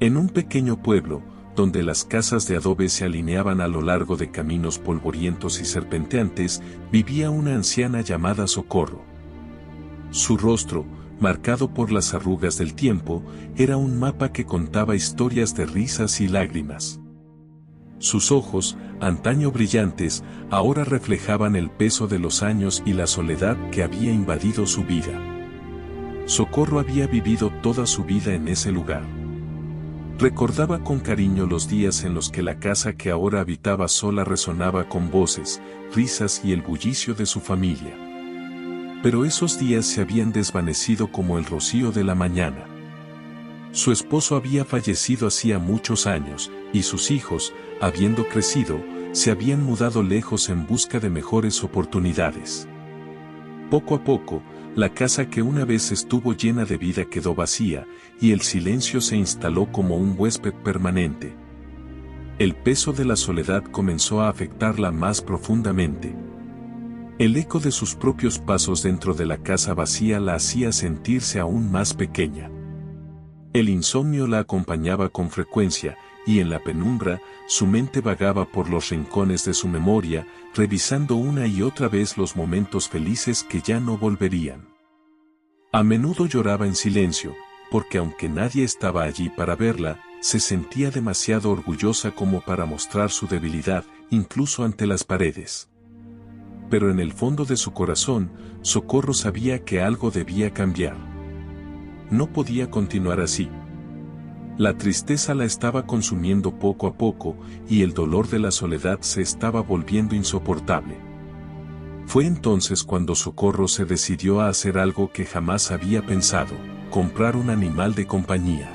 En un pequeño pueblo, donde las casas de adobe se alineaban a lo largo de caminos polvorientos y serpenteantes, vivía una anciana llamada Socorro. Su rostro, marcado por las arrugas del tiempo, era un mapa que contaba historias de risas y lágrimas. Sus ojos, antaño brillantes, ahora reflejaban el peso de los años y la soledad que había invadido su vida. Socorro había vivido toda su vida en ese lugar. Recordaba con cariño los días en los que la casa que ahora habitaba sola resonaba con voces, risas y el bullicio de su familia. Pero esos días se habían desvanecido como el rocío de la mañana. Su esposo había fallecido hacía muchos años, y sus hijos, habiendo crecido, se habían mudado lejos en busca de mejores oportunidades. Poco a poco, la casa que una vez estuvo llena de vida quedó vacía, y el silencio se instaló como un huésped permanente. El peso de la soledad comenzó a afectarla más profundamente. El eco de sus propios pasos dentro de la casa vacía la hacía sentirse aún más pequeña. El insomnio la acompañaba con frecuencia, y en la penumbra, su mente vagaba por los rincones de su memoria, revisando una y otra vez los momentos felices que ya no volverían. A menudo lloraba en silencio, porque aunque nadie estaba allí para verla, se sentía demasiado orgullosa como para mostrar su debilidad, incluso ante las paredes. Pero en el fondo de su corazón, Socorro sabía que algo debía cambiar. No podía continuar así. La tristeza la estaba consumiendo poco a poco, y el dolor de la soledad se estaba volviendo insoportable. Fue entonces cuando Socorro se decidió a hacer algo que jamás había pensado: comprar un animal de compañía.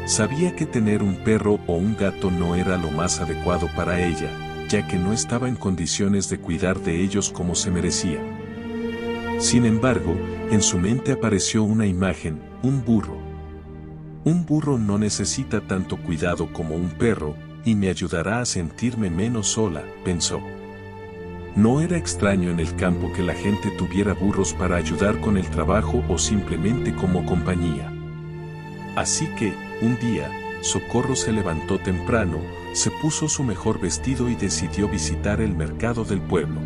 Sabía que tener un perro o un gato no era lo más adecuado para ella, ya que no estaba en condiciones de cuidar de ellos como se merecía. Sin embargo, en su mente apareció una imagen: un burro. Un burro no necesita tanto cuidado como un perro, y me ayudará a sentirme menos sola, pensó. No era extraño en el campo que la gente tuviera burros para ayudar con el trabajo o simplemente como compañía. Así que, un día, Socorro se levantó temprano, se puso su mejor vestido y decidió visitar el mercado del pueblo.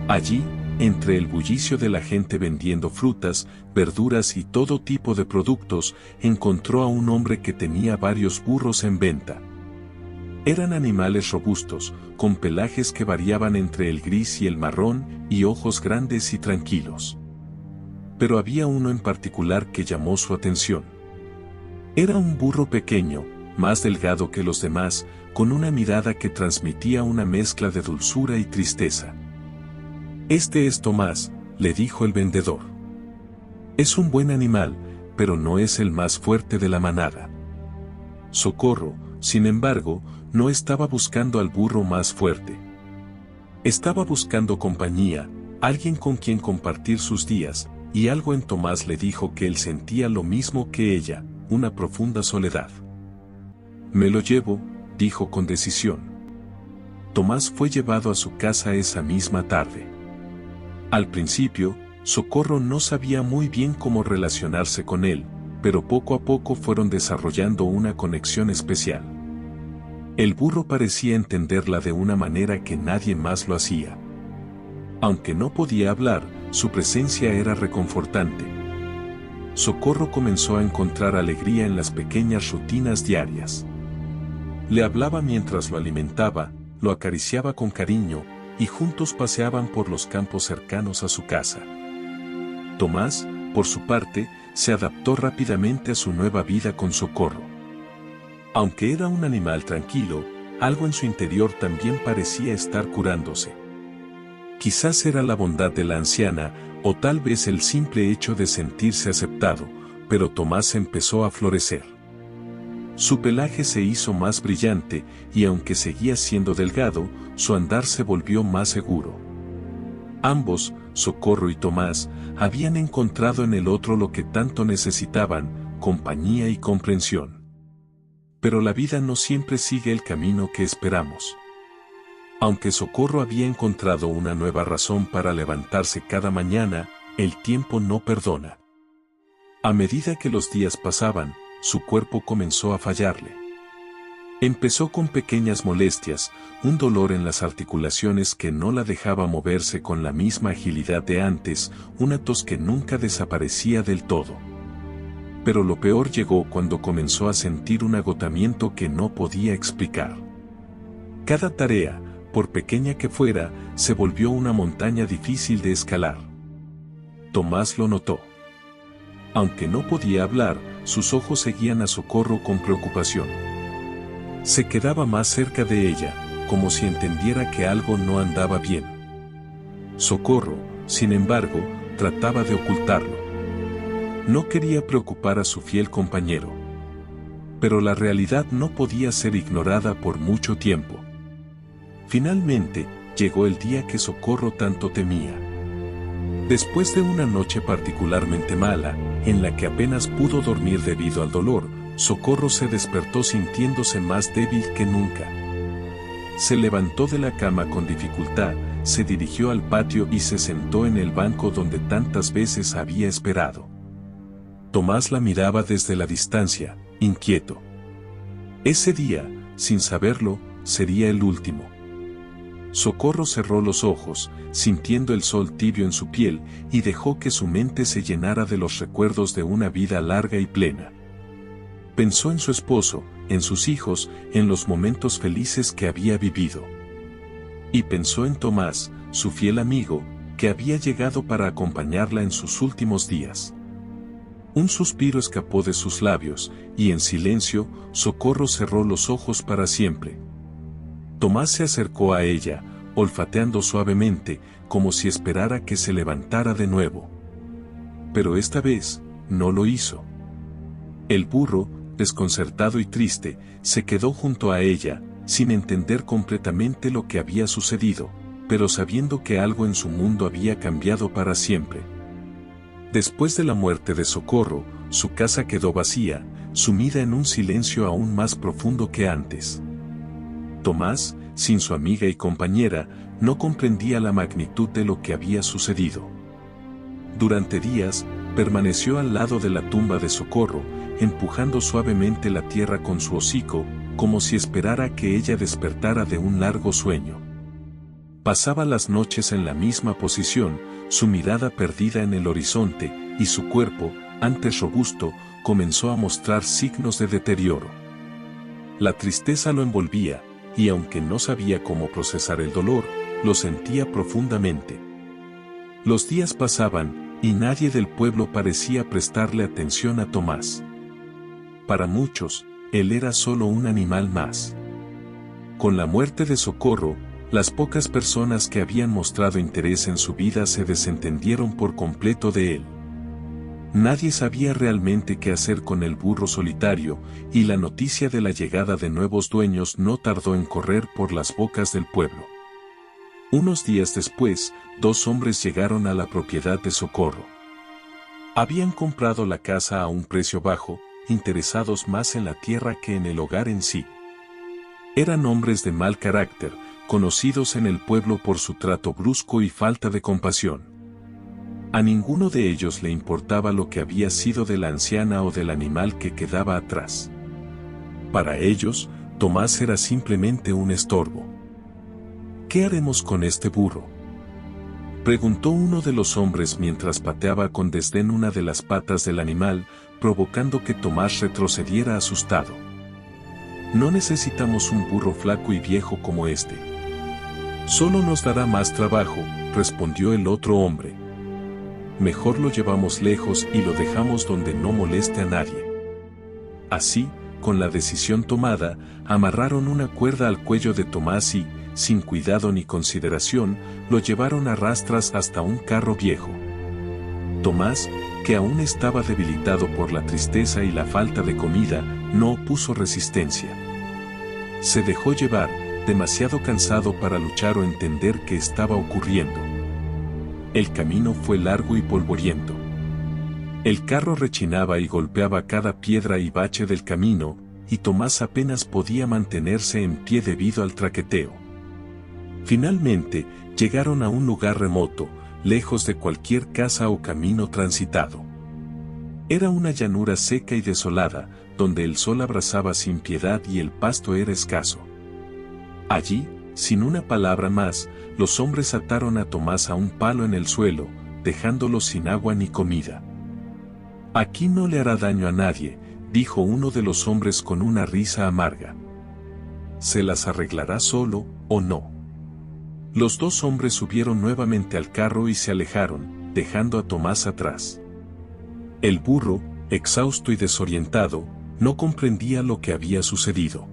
Allí, entre el bullicio de la gente vendiendo frutas, verduras y todo tipo de productos, encontró a un hombre que tenía varios burros en venta. Eran animales robustos, con pelajes que variaban entre el gris y el marrón, y ojos grandes y tranquilos. Pero había uno en particular que llamó su atención. Era un burro pequeño, más delgado que los demás, con una mirada que transmitía una mezcla de dulzura y tristeza. «Este es Tomás», le dijo el vendedor. «Es un buen animal, pero no es el más fuerte de la manada». Socorro, sin embargo, no estaba buscando al burro más fuerte. Estaba buscando compañía, alguien con quien compartir sus días, y algo en Tomás le dijo que él sentía lo mismo que ella: una profunda soledad. «Me lo llevo», dijo con decisión. Tomás fue llevado a su casa esa misma tarde. Al principio, Socorro no sabía muy bien cómo relacionarse con él, pero poco a poco fueron desarrollando una conexión especial. El burro parecía entenderla de una manera que nadie más lo hacía. Aunque no podía hablar, su presencia era reconfortante. Socorro comenzó a encontrar alegría en las pequeñas rutinas diarias. Le hablaba mientras lo alimentaba, lo acariciaba con cariño, y juntos paseaban por los campos cercanos a su casa. Tomás, por su parte, se adaptó rápidamente a su nueva vida con Socorro. Aunque era un animal tranquilo, algo en su interior también parecía estar curándose. Quizás era la bondad de la anciana, o tal vez el simple hecho de sentirse aceptado, pero Tomás empezó a florecer. Su pelaje se hizo más brillante, y aunque seguía siendo delgado, su andar se volvió más seguro. Ambos, Socorro y Tomás, habían encontrado en el otro lo que tanto necesitaban: compañía y comprensión. Pero la vida no siempre sigue el camino que esperamos. Aunque Socorro había encontrado una nueva razón para levantarse cada mañana, el tiempo no perdona. A medida que los días pasaban, su cuerpo comenzó a fallarle. Empezó con pequeñas molestias, un dolor en las articulaciones que no la dejaba moverse con la misma agilidad de antes, una tos que nunca desaparecía del todo. Pero lo peor llegó cuando comenzó a sentir un agotamiento que no podía explicar. Cada tarea, por pequeña que fuera, se volvió una montaña difícil de escalar. Tomás lo notó. Aunque no podía hablar, sus ojos seguían a Socorro con preocupación. Se quedaba más cerca de ella, como si entendiera que algo no andaba bien. Socorro, sin embargo, trataba de ocultarlo. No quería preocupar a su fiel compañero. Pero la realidad no podía ser ignorada por mucho tiempo. Finalmente, llegó el día que Socorro tanto temía. Después de una noche particularmente mala, en la que apenas pudo dormir debido al dolor, Socorro se despertó sintiéndose más débil que nunca. Se levantó de la cama con dificultad, se dirigió al patio y se sentó en el banco donde tantas veces había esperado. Tomás la miraba desde la distancia, inquieto. Ese día, sin saberlo, sería el último. Socorro cerró los ojos, sintiendo el sol tibio en su piel, y dejó que su mente se llenara de los recuerdos de una vida larga y plena. Pensó en su esposo, en sus hijos, en los momentos felices que había vivido. Y pensó en Tomás, su fiel amigo, que había llegado para acompañarla en sus últimos días. Un suspiro escapó de sus labios, y en silencio, Socorro cerró los ojos para siempre. Tomás se acercó a ella, olfateando suavemente, como si esperara que se levantara de nuevo. Pero esta vez, no lo hizo. El burro, desconcertado y triste, se quedó junto a ella, sin entender completamente lo que había sucedido, pero sabiendo que algo en su mundo había cambiado para siempre. Después de la muerte de Socorro, su casa quedó vacía, sumida en un silencio aún más profundo que antes. Tomás, sin su amiga y compañera, no comprendía la magnitud de lo que había sucedido. Durante días, permaneció al lado de la tumba de Socorro, empujando suavemente la tierra con su hocico, como si esperara que ella despertara de un largo sueño. Pasaba las noches en la misma posición, su mirada perdida en el horizonte, y su cuerpo, antes robusto, comenzó a mostrar signos de deterioro. La tristeza lo envolvía, y aunque no sabía cómo procesar el dolor, lo sentía profundamente. Los días pasaban, y nadie del pueblo parecía prestarle atención a Tomás. Para muchos, él era solo un animal más. Con la muerte de Socorro, las pocas personas que habían mostrado interés en su vida se desentendieron por completo de él. Nadie sabía realmente qué hacer con el burro solitario, y la noticia de la llegada de nuevos dueños no tardó en correr por las bocas del pueblo. Unos días después, 2 hombres llegaron a la propiedad de Socorro. Habían comprado la casa a un precio bajo, interesados más en la tierra que en el hogar en sí. Eran hombres de mal carácter, conocidos en el pueblo por su trato brusco y falta de compasión. A ninguno de ellos le importaba lo que había sido de la anciana o del animal que quedaba atrás. Para ellos, Tomás era simplemente un estorbo. ¿Qué haremos con este burro?, preguntó uno de los hombres mientras pateaba con desdén una de las patas del animal, provocando que Tomás retrocediera asustado. No necesitamos un burro flaco y viejo como este. Solo nos dará más trabajo, respondió el otro hombre. Mejor lo llevamos lejos y lo dejamos donde no moleste a nadie. Así, con la decisión tomada, amarraron una cuerda al cuello de Tomás y, sin cuidado ni consideración, lo llevaron a rastras hasta un carro viejo. Tomás, que aún estaba debilitado por la tristeza y la falta de comida, no opuso resistencia. Se dejó llevar, demasiado cansado para luchar o entender qué estaba ocurriendo. El camino fue largo y polvoriento. El carro rechinaba y golpeaba cada piedra y bache del camino, y Tomás apenas podía mantenerse en pie debido al traqueteo. Finalmente, llegaron a un lugar remoto, lejos de cualquier casa o camino transitado. Era una llanura seca y desolada, donde el sol abrasaba sin piedad y el pasto era escaso. Allí, sin una palabra más, los hombres ataron a Tomás a un palo en el suelo, dejándolo sin agua ni comida. «Aquí no le hará daño a nadie», dijo uno de los hombres con una risa amarga. «Se las arreglará solo, ¿o no?». Los dos hombres subieron nuevamente al carro y se alejaron, dejando a Tomás atrás. El burro, exhausto y desorientado, no comprendía lo que había sucedido.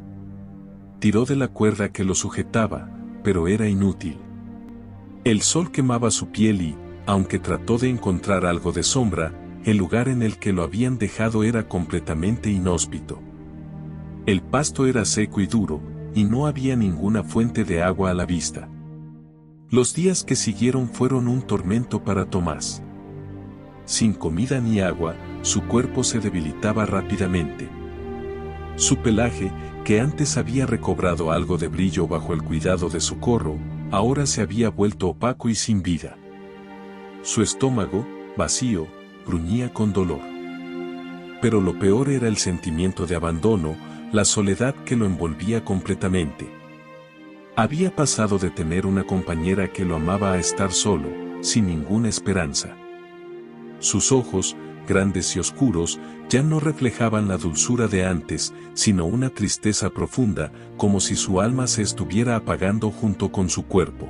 Tiró de la cuerda que lo sujetaba, pero era inútil. El sol quemaba su piel y, aunque trató de encontrar algo de sombra, el lugar en el que lo habían dejado era completamente inhóspito. El pasto era seco y duro, y no había ninguna fuente de agua a la vista. Los días que siguieron fueron un tormento para Tomás. Sin comida ni agua, su cuerpo se debilitaba rápidamente. Su pelaje, que antes había recobrado algo de brillo bajo el cuidado de Socorro, ahora se había vuelto opaco y sin vida. Su estómago, vacío, gruñía con dolor. Pero lo peor era el sentimiento de abandono, la soledad que lo envolvía completamente. Había pasado de tener una compañera que lo amaba a estar solo, sin ninguna esperanza. Sus ojos, grandes y oscuros, ya no reflejaban la dulzura de antes, sino una tristeza profunda, como si su alma se estuviera apagando junto con su cuerpo.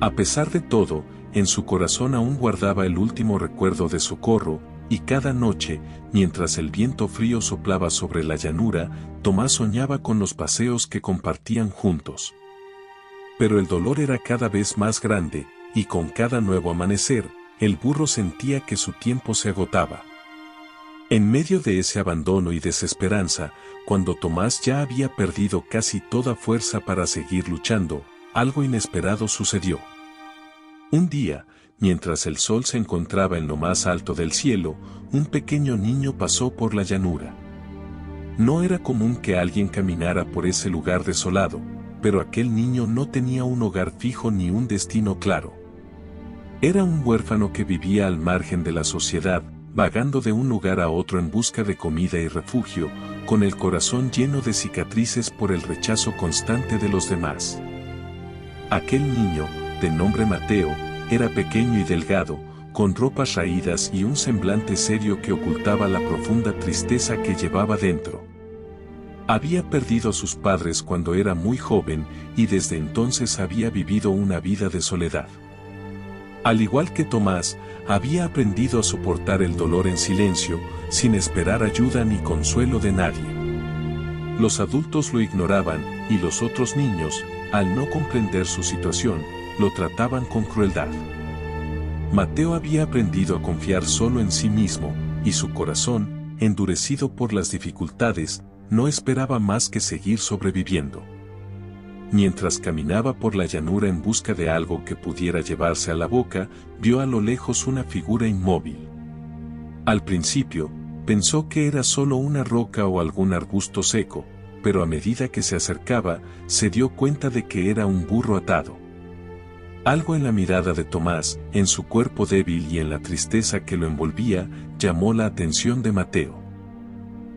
A pesar de todo, en su corazón aún guardaba el último recuerdo de Socorro, y cada noche, mientras el viento frío soplaba sobre la llanura, Tomás soñaba con los paseos que compartían juntos. Pero el dolor era cada vez más grande, y con cada nuevo amanecer, el burro sentía que su tiempo se agotaba. En medio de ese abandono y desesperanza, cuando Tomás ya había perdido casi toda fuerza para seguir luchando, algo inesperado sucedió. Un día, mientras el sol se encontraba en lo más alto del cielo, un pequeño niño pasó por la llanura. No era común que alguien caminara por ese lugar desolado, pero aquel niño no tenía un hogar fijo ni un destino claro. Era un huérfano que vivía al margen de la sociedad, vagando de un lugar a otro en busca de comida y refugio, con el corazón lleno de cicatrices por el rechazo constante de los demás. Aquel niño, de nombre Mateo, era pequeño y delgado, con ropas raídas y un semblante serio que ocultaba la profunda tristeza que llevaba dentro. Había perdido a sus padres cuando era muy joven y desde entonces había vivido una vida de soledad. Al igual que Tomás, había aprendido a soportar el dolor en silencio, sin esperar ayuda ni consuelo de nadie. Los adultos lo ignoraban, y los otros niños, al no comprender su situación, lo trataban con crueldad. Mateo había aprendido a confiar solo en sí mismo, y su corazón, endurecido por las dificultades, no esperaba más que seguir sobreviviendo. Mientras caminaba por la llanura en busca de algo que pudiera llevarse a la boca, vio a lo lejos una figura inmóvil. Al principio, pensó que era solo una roca o algún arbusto seco, pero a medida que se acercaba, se dio cuenta de que era un burro atado. Algo en la mirada de Tomás, en su cuerpo débil y en la tristeza que lo envolvía, llamó la atención de Mateo.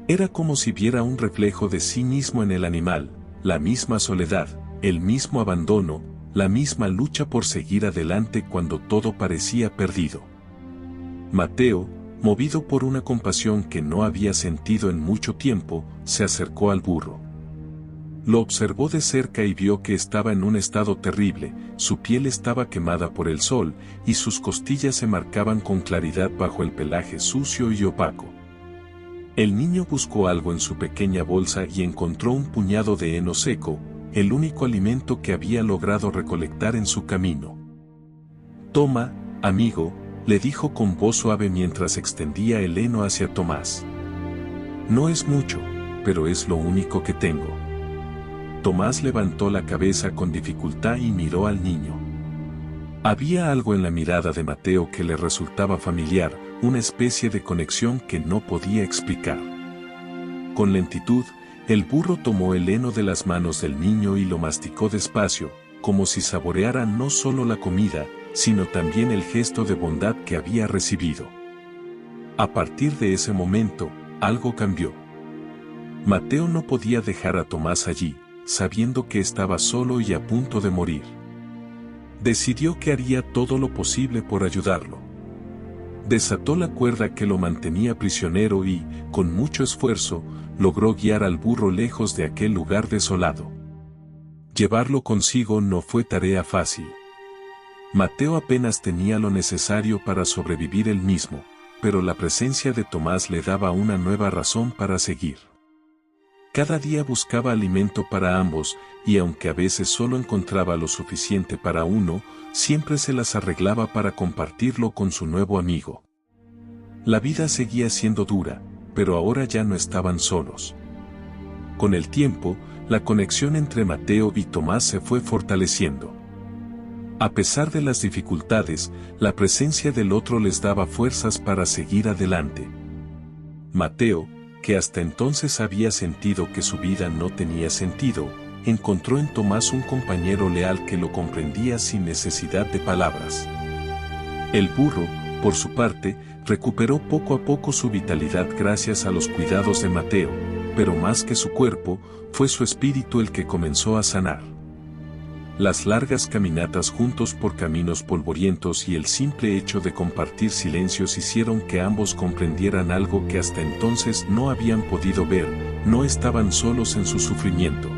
Era como si viera un reflejo de sí mismo en el animal, la misma soledad, el mismo abandono, la misma lucha por seguir adelante cuando todo parecía perdido. Mateo, movido por una compasión que no había sentido en mucho tiempo, se acercó al burro. Lo observó de cerca y vio que estaba en un estado terrible, su piel estaba quemada por el sol, y sus costillas se marcaban con claridad bajo el pelaje sucio y opaco. El niño buscó algo en su pequeña bolsa y encontró un puñado de heno seco, el único alimento que había logrado recolectar en su camino. «Toma, amigo», le dijo con voz suave mientras extendía el heno hacia Tomás. «No es mucho, pero es lo único que tengo». Tomás levantó la cabeza con dificultad y miró al niño. Había algo en la mirada de Mateo que le resultaba familiar, una especie de conexión que no podía explicar. Con lentitud, el burro tomó el heno de las manos del niño y lo masticó despacio, como si saboreara no solo la comida, sino también el gesto de bondad que había recibido. A partir de ese momento, algo cambió. Mateo no podía dejar a Tomás allí, sabiendo que estaba solo y a punto de morir. Decidió que haría todo lo posible por ayudarlo. Desató la cuerda que lo mantenía prisionero y, con mucho esfuerzo, logró guiar al burro lejos de aquel lugar desolado. Llevarlo consigo no fue tarea fácil. Mateo apenas tenía lo necesario para sobrevivir él mismo, pero la presencia de Tomás le daba una nueva razón para seguir. Cada día buscaba alimento para ambos, y aunque a veces solo encontraba lo suficiente para uno, siempre se las arreglaba para compartirlo con su nuevo amigo. La vida seguía siendo dura, pero ahora ya no estaban solos. Con el tiempo, la conexión entre Mateo y Tomás se fue fortaleciendo. A pesar de las dificultades, la presencia del otro les daba fuerzas para seguir adelante. Mateo, que hasta entonces había sentido que su vida no tenía sentido, encontró en Tomás un compañero leal que lo comprendía sin necesidad de palabras. El burro, por su parte, recuperó poco a poco su vitalidad gracias a los cuidados de Mateo, pero más que su cuerpo, fue su espíritu el que comenzó a sanar. Las largas caminatas juntos por caminos polvorientos y el simple hecho de compartir silencios hicieron que ambos comprendieran algo que hasta entonces no habían podido ver: no estaban solos en su sufrimiento.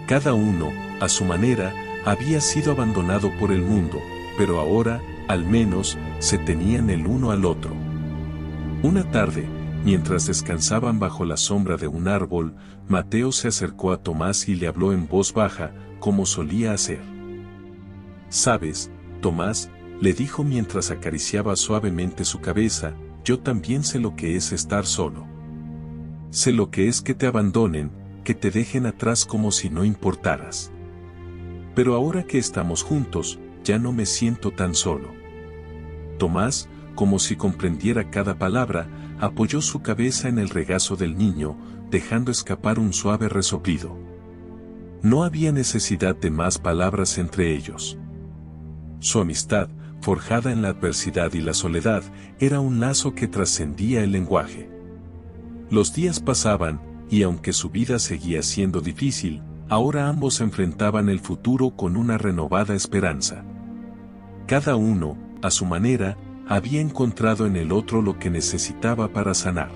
Cada uno, a su manera, había sido abandonado por el mundo, pero ahora, al menos, se tenían el uno al otro. Una tarde, mientras descansaban bajo la sombra de un árbol, Mateo se acercó a Tomás y le habló en voz baja, como solía hacer. «Sabes, Tomás», le dijo mientras acariciaba suavemente su cabeza, «yo también sé lo que es estar solo. Sé lo que es que te abandonen, que te dejen atrás como si no importaras. Pero ahora que estamos juntos, ya no me siento tan solo». Tomás, como si comprendiera cada palabra, apoyó su cabeza en el regazo del niño, dejando escapar un suave resoplido. No había necesidad de más palabras entre ellos. Su amistad, forjada en la adversidad y la soledad, era un lazo que trascendía el lenguaje. Los días pasaban, y aunque su vida seguía siendo difícil, ahora ambos enfrentaban el futuro con una renovada esperanza. Cada uno, a su manera, había encontrado en el otro lo que necesitaba para sanar.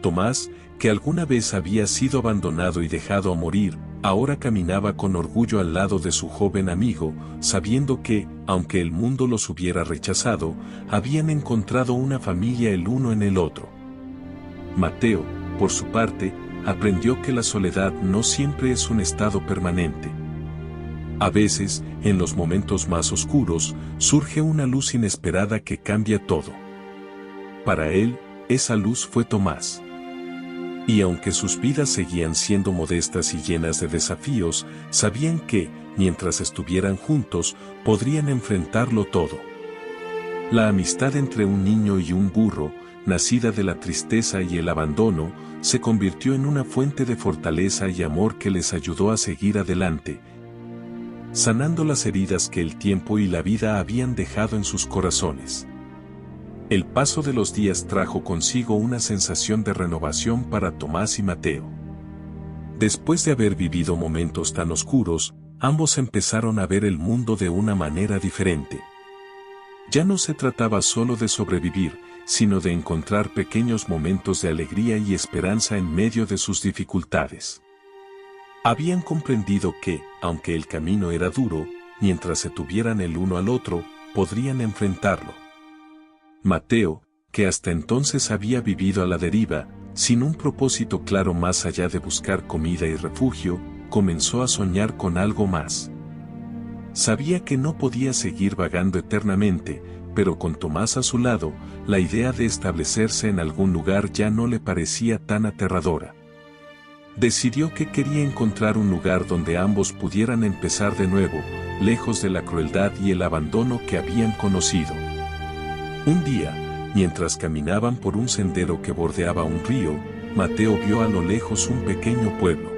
Tomás, que alguna vez había sido abandonado y dejado a morir, ahora caminaba con orgullo al lado de su joven amigo, sabiendo que, aunque el mundo los hubiera rechazado, habían encontrado una familia el uno en el otro. Mateo, por su parte, aprendió que la soledad no siempre es un estado permanente. A veces, en los momentos más oscuros, surge una luz inesperada que cambia todo. Para él, esa luz fue Tomás. Y aunque sus vidas seguían siendo modestas y llenas de desafíos, sabían que, mientras estuvieran juntos, podrían enfrentarlo todo. La amistad entre un niño y un burro, nacida de la tristeza y el abandono, se convirtió en una fuente de fortaleza y amor que les ayudó a seguir adelante, sanando las heridas que el tiempo y la vida habían dejado en sus corazones. El paso de los días trajo consigo una sensación de renovación para Tomás y Mateo. Después de haber vivido momentos tan oscuros, ambos empezaron a ver el mundo de una manera diferente. Ya no se trataba solo de sobrevivir, sino de encontrar pequeños momentos de alegría y esperanza en medio de sus dificultades. Habían comprendido que, aunque el camino era duro, mientras se tuvieran el uno al otro, podrían enfrentarlo. Mateo, que hasta entonces había vivido a la deriva, sin un propósito claro más allá de buscar comida y refugio, comenzó a soñar con algo más. Sabía que no podía seguir vagando eternamente, pero con Tomás a su lado, la idea de establecerse en algún lugar ya no le parecía tan aterradora. Decidió que quería encontrar un lugar donde ambos pudieran empezar de nuevo, lejos de la crueldad y el abandono que habían conocido. Un día, mientras caminaban por un sendero que bordeaba un río, Mateo vio a lo lejos un pequeño pueblo.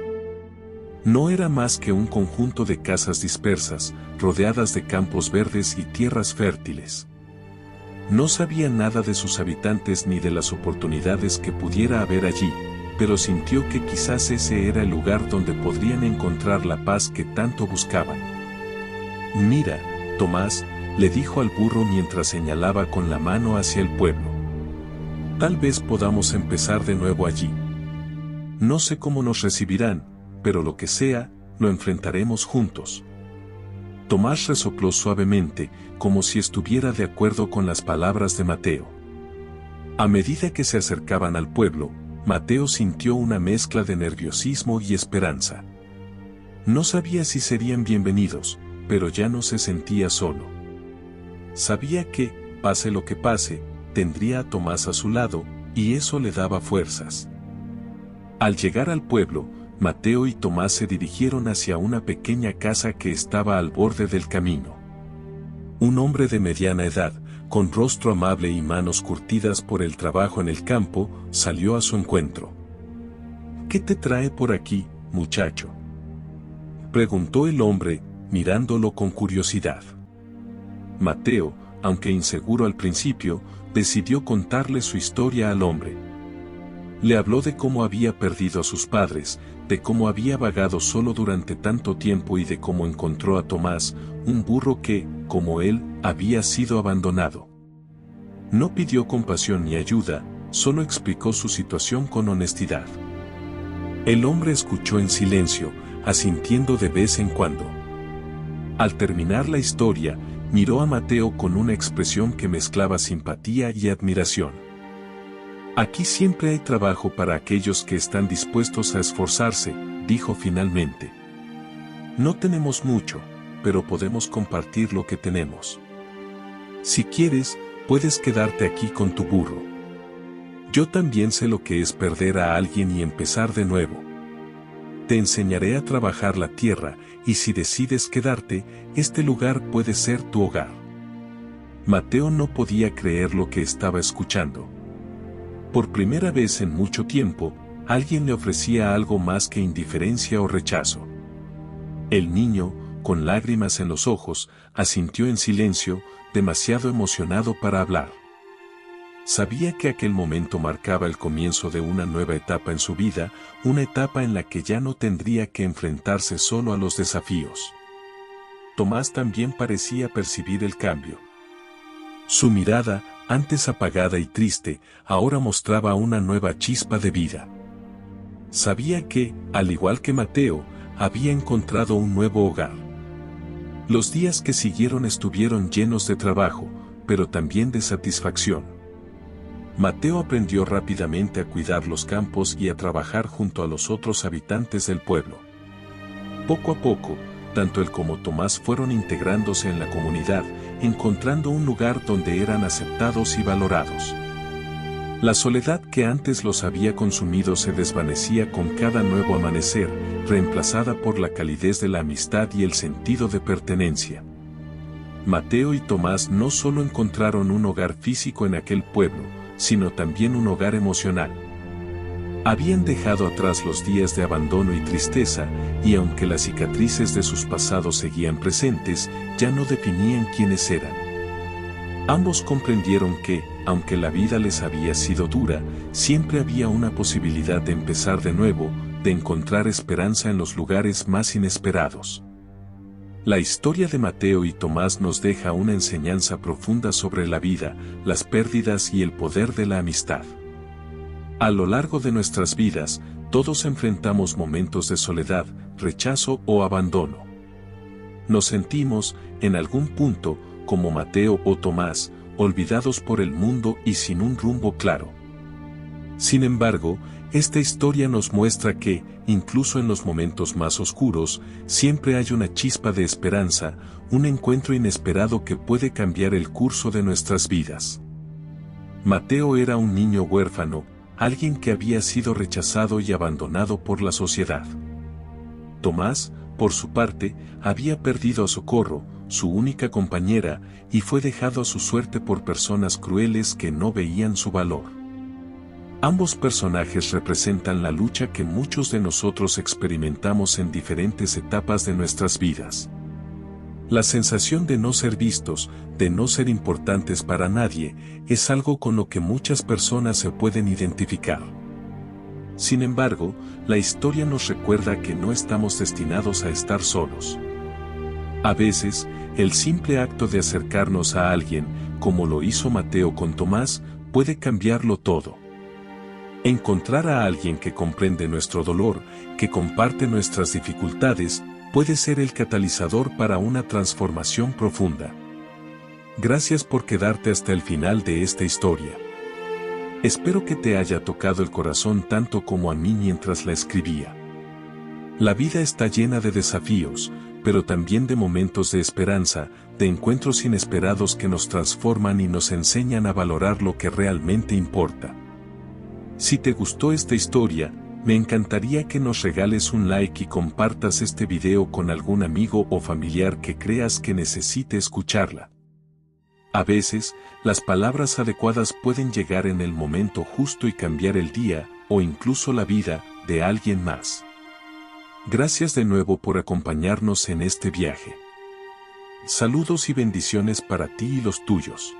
No era más que un conjunto de casas dispersas, rodeadas de campos verdes y tierras fértiles. No sabía nada de sus habitantes ni de las oportunidades que pudiera haber allí, pero sintió que quizás ese era el lugar donde podrían encontrar la paz que tanto buscaban. «Mira, Tomás», le dijo al burro mientras señalaba con la mano hacia el pueblo. «Tal vez podamos empezar de nuevo allí. No sé cómo nos recibirán, pero lo que sea, lo enfrentaremos juntos». Tomás resopló suavemente, como si estuviera de acuerdo con las palabras de Mateo. A medida que se acercaban al pueblo, Mateo sintió una mezcla de nerviosismo y esperanza. No sabía si serían bienvenidos, pero ya no se sentía solo. Sabía que, pase lo que pase, tendría a Tomás a su lado, y eso le daba fuerzas. Al llegar al pueblo, Mateo y Tomás se dirigieron hacia una pequeña casa que estaba al borde del camino. Un hombre de mediana edad, con rostro amable y manos curtidas por el trabajo en el campo, salió a su encuentro. «¿Qué te trae por aquí, muchacho?», preguntó el hombre, mirándolo con curiosidad. Mateo, aunque inseguro al principio, decidió contarle su historia al hombre. Le habló de cómo había perdido a sus padres, de cómo había vagado solo durante tanto tiempo y de cómo encontró a Tomás, un burro que, como él, había sido abandonado. No pidió compasión ni ayuda, solo explicó su situación con honestidad. El hombre escuchó en silencio, asintiendo de vez en cuando. Al terminar la historia, miró a Mateo con una expresión que mezclaba simpatía y admiración. «Aquí siempre hay trabajo para aquellos que están dispuestos a esforzarse», dijo finalmente. «No tenemos mucho, pero podemos compartir lo que tenemos. Si quieres, puedes quedarte aquí con tu burro. Yo también sé lo que es perder a alguien y empezar de nuevo. Te enseñaré a trabajar la tierra, y si decides quedarte, este lugar puede ser tu hogar». Mateo no podía creer lo que estaba escuchando. Por primera vez en mucho tiempo, alguien le ofrecía algo más que indiferencia o rechazo. El niño, con lágrimas en los ojos, asintió en silencio, demasiado emocionado para hablar. Sabía que aquel momento marcaba el comienzo de una nueva etapa en su vida, una etapa en la que ya no tendría que enfrentarse solo a los desafíos. Tomás también parecía percibir el cambio. Su mirada, antes apagada y triste, ahora mostraba una nueva chispa de vida. Sabía que, al igual que Mateo, había encontrado un nuevo hogar. Los días que siguieron estuvieron llenos de trabajo, pero también de satisfacción. Mateo aprendió rápidamente a cuidar los campos y a trabajar junto a los otros habitantes del pueblo. Poco a poco, tanto él como Tomás fueron integrándose en la comunidad, encontrando un lugar donde eran aceptados y valorados. La soledad que antes los había consumido se desvanecía con cada nuevo amanecer, reemplazada por la calidez de la amistad y el sentido de pertenencia. Mateo y Tomás no solo encontraron un hogar físico en aquel pueblo, sino también un hogar emocional. Habían dejado atrás los días de abandono y tristeza, y aunque las cicatrices de sus pasados seguían presentes, ya no definían quiénes eran. Ambos comprendieron que, aunque la vida les había sido dura, siempre había una posibilidad de empezar de nuevo, de encontrar esperanza en los lugares más inesperados. La historia de Mateo y Tomás nos deja una enseñanza profunda sobre la vida, las pérdidas y el poder de la amistad. A lo largo de nuestras vidas, todos enfrentamos momentos de soledad, rechazo o abandono. Nos sentimos, en algún punto, como Mateo o Tomás, olvidados por el mundo y sin un rumbo claro. Sin embargo, esta historia nos muestra que, incluso en los momentos más oscuros, siempre hay una chispa de esperanza, un encuentro inesperado que puede cambiar el curso de nuestras vidas. Mateo era un niño huérfano, alguien que había sido rechazado y abandonado por la sociedad. Tomás, por su parte, había perdido a Socorro, su única compañera, y fue dejado a su suerte por personas crueles que no veían su valor. Ambos personajes representan la lucha que muchos de nosotros experimentamos en diferentes etapas de nuestras vidas. La sensación de no ser vistos, de no ser importantes para nadie, es algo con lo que muchas personas se pueden identificar. Sin embargo, la historia nos recuerda que no estamos destinados a estar solos. A veces, el simple acto de acercarnos a alguien, como lo hizo Mateo con Tomás, puede cambiarlo todo. Encontrar a alguien que comprende nuestro dolor, que comparte nuestras dificultades, puede ser el catalizador para una transformación profunda. Gracias por quedarte hasta el final de esta historia. Espero que te haya tocado el corazón tanto como a mí mientras la escribía. La vida está llena de desafíos, pero también de momentos de esperanza, de encuentros inesperados que nos transforman y nos enseñan a valorar lo que realmente importa. Si te gustó esta historia, me encantaría que nos regales un like y compartas este video con algún amigo o familiar que creas que necesite escucharla. A veces, las palabras adecuadas pueden llegar en el momento justo y cambiar el día, o incluso la vida, de alguien más. Gracias de nuevo por acompañarnos en este viaje. Saludos y bendiciones para ti y los tuyos.